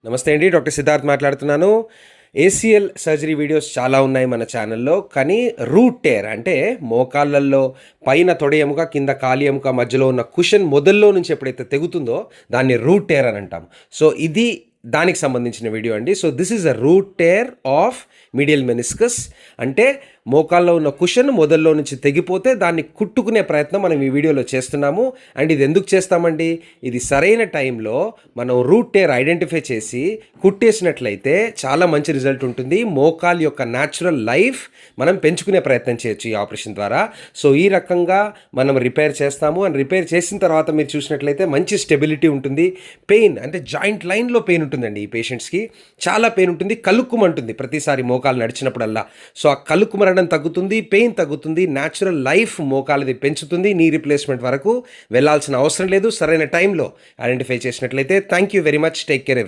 నమస్తే అండి. డాక్టర్ సిద్ధార్థ్ మాట్లాడుతున్నాను. ఏసీఎల్ సర్జరీ వీడియోస్ చాలా ఉన్నాయి మన ఛానల్‌లో. కానీ రూట్ టేర్ అంటే మోకాళ్ళల్లో పైన తొడ ఎముక, కింద కాలి ఎముక మధ్యలో ఉన్న కుషన్ మొదల్లో నుంచి ఎప్పుడైతే తెగుతుందో దాన్ని రూట్ టేర్ అని అంటాం. సో ఇది దానికి సంబంధించిన వీడియో అండి. So this is a root tear of medial meniscus. అంటే మోకాల్లో ఉన్న కుషన్ మొదల్లో నుంచి తెగిపోతే దాన్ని కుట్టుకునే ప్రయత్నం మనం ఈ వీడియోలో చేస్తున్నాము. అండ్ ఇది ఎందుకు చేస్తామండి? ఇది సరైన టైంలో మనం రూట్ టేర్ ఐడెంటిఫై చేసి కుట్టేసినట్లయితే చాలా మంచి రిజల్ట్ ఉంటుంది. మోకాల్ యొక్క న్యాచురల్ లైఫ్ మనం పెంచుకునే ప్రయత్నం చేయొచ్చు ఈ ఆపరేషన్ ద్వారా. సో ఈ రకంగా మనం రిపేర్ చేస్తాము. అండ్ రిపేర్ చేసిన తర్వాత మీరు చూసినట్లయితే మంచి స్టెబిలిటీ ఉంటుంది. పెయిన్ అంటే జాయింట్ లైన్లో పెయిన్ ఉంటుందండి ఈ పేషెంట్స్కి. చాలా పెయిన్ ఉంటుంది, కలుక్కుమంటుంది ప్రతిసారి మోకాలు నడిచినప్పుడల్లా. సో ఆ కలుక్కుమరడం తగ్గుతుంది, పెయిన్ తగ్గుతుంది, న్యాచురల్ లైఫ్ మోకాలది పెంచుతుంది. నీ రీప్లేస్మెంట్ వరకు వెళ్ళాల్సిన అవసరం లేదు సరైన టైంలో ఐడెంటిఫై చేసినట్లయితే. Thank you very much. Take care.